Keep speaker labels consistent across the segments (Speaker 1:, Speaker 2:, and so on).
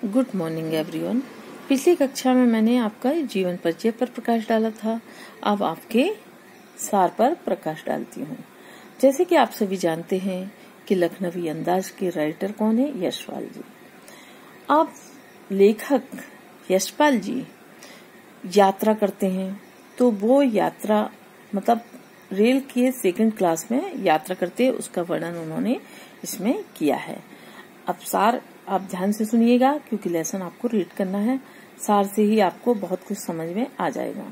Speaker 1: Good morning everyone. पिछली कक्षा में मैंने आपका जीवन परिचय पर प्रकाश डाला था। अब आपके सार पर प्रकाश डालती हूँ। जैसे कि आप सभी जानते हैं कि लखनवी अंदाज के राइटर कौन है? यशपाल जी। अब लेखक यशपाल जी यात्रा करते हैं, तो वो यात्रा मतलब रेल के सेकंड क्लास में यात्रा करते हैं, उसका वर्णन उन्होंने इसमें किया है। अब सार आप ध्यान से सुनिएगा, क्योंकि लेसन आपको रीड करना है। सार से ही आपको बहुत कुछ समझ में आ जाएगा।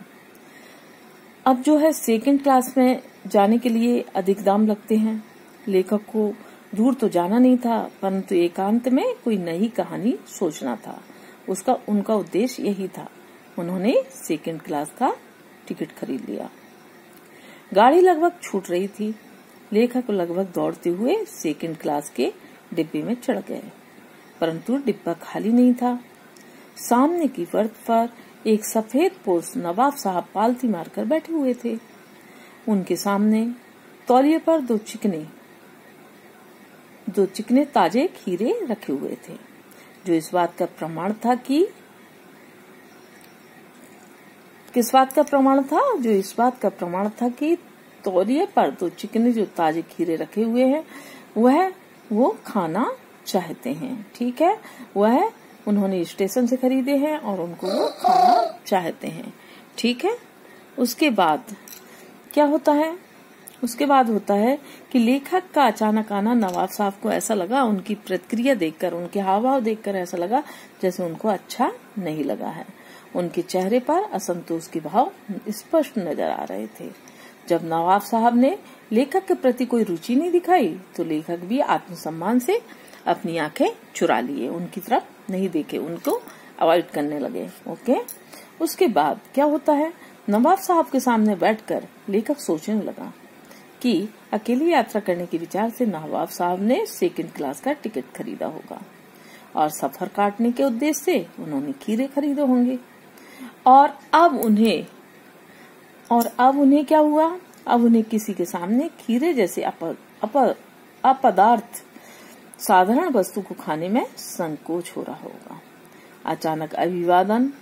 Speaker 1: अब जो है सेकंड क्लास में जाने के लिए अधिक दाम लगते हैं। लेखक को दूर तो जाना नहीं था, परंतु एकांत में कोई नई कहानी सोचना था। उनका उद्देश्य यही था। उन्होंने सेकंड क्लास का टिकट खरीद लिया। गाड़ी लगभग छूट रही थी। लेखक लगभग दौड़ते हुए सेकंड क्लास के डिब्बे में चढ़ गए, परंतु डिब्बा खाली नहीं था। सामने की बर्थ पर एक सफेद पोस्ट नवाब साहब पालथी मारकर बैठे हुए थे। उनके सामने तौलिए पर दो चिकने ताजे खीरे रखे हुए थे, जो इस बात का प्रमाण था कि तौलिए पर दो चिकने जो ताजे खीरे रखे हुए हैं वो खाना चाहते हैं। ठीक है, वह उन्होंने स्टेशन से खरीदे हैं और उनको वो खाना चाहते हैं। ठीक है, उसके बाद क्या होता है? उसके बाद होता है कि लेखक का अचानक आना नवाब साहब को ऐसा लगा, उनकी प्रतिक्रिया देखकर, उनके हाव भाव देखकर ऐसा लगा जैसे उनको अच्छा नहीं लगा है। उनके चेहरे पर असंतोष के भाव स्पष्ट नजर आ रहे थे। जब नवाब साहब ने लेखक के प्रति कोई रुचि नहीं दिखाई, तो लेखक भी आत्मसम्मान से अपनी आंखें चुरा लिए, उनकी तरफ नहीं देखे, उनको अवॉइड करने लगे। ओके, उसके बाद क्या होता है? नवाब साहब के सामने बैठकर लेखक सोचने लगा कि अकेली यात्रा करने के विचार से नवाब साहब ने सेकंड क्लास का टिकट खरीदा होगा और सफर काटने के उद्देश्य से उन्होंने खीरे खरीदे होंगे। और अब उन्हें क्या हुआ? अब उन्हें किसी के सामने खीरे जैसे अपदार्थ साधारण वस्तु को खाने में संकोच हो रहा होगा। अचानक अभिवादन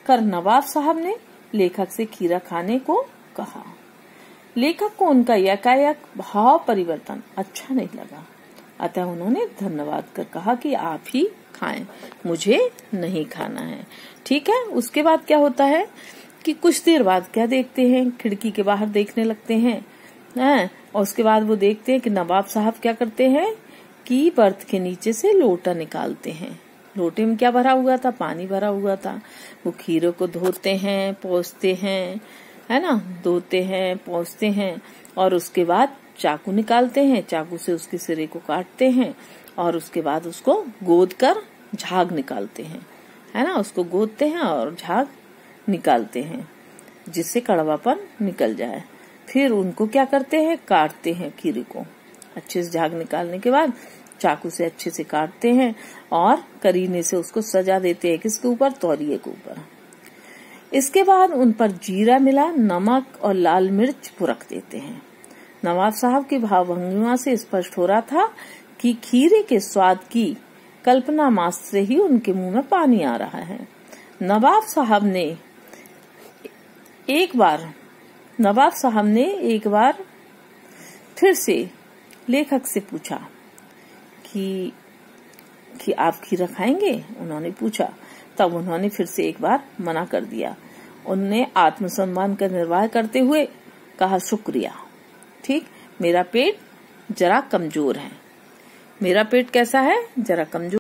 Speaker 1: कर नवाब साहब ने लेखक से खीरा खाने को कहा। लेखक को उनका एकाएक भाव परिवर्तन अच्छा नहीं लगा, अतः उन्होंने धन्यवाद कर कहा कि आप ही खाएं, मुझे नहीं खाना है। ठीक है, उसके बाद क्या होता है कि कुछ देर बाद क्या देखते हैं? खिड़की के बाहर देखने लगते हैं, और उसके बाद वो देखते हैं कि नवाब साहब क्या करते हैं कि बर्थ के नीचे से लोटा निकालते हैं। लोटे में क्या भरा हुआ था? पानी भरा हुआ था। वो खीरों को धोते हैं, पोंछते हैं, है ना, धोते हैं, पोंछते हैं, और उसके बाद चाकू निकालते हैं, चाकू से उसके सिरे को काटते हैं, और उसके बाद उसको गोद कर झाग निकालते हैं, है ना, उसको गोदते हैं और झाग निकालते हैं, जिससे कड़वापन निकल जाए। फिर उनको क्या करते हैं? काटते हैं खीरे को। अच्छे से झाग निकालने के बाद चाकू से अच्छे से काटते हैं और करीने से उसको सजा देते हैं। किसके ऊपर? तौलिए के ऊपर। इसके बाद उन पर जीरा मिला नमक और लाल मिर्च पुरख देते हैं। नवाब साहब की भावभंगिमा से स्पष्ट हो रहा था कि खीरे के स्वाद की कल्पना मात्र से ही उनके मुंह में पानी आ रहा है। नवाब साहब ने एक बार फिर से लेखक से पूछा कि आप खीरा खाएंगे? उन्होंने पूछा। तब उन्होंने फिर से एक बार मना कर दिया। उन्होंने आत्मसम्मान का निर्वाह करते हुए कहा, शुक्रिया। ठीक, मेरा पेट जरा कमजोर है। मेरा पेट कैसा है? जरा कमजोर।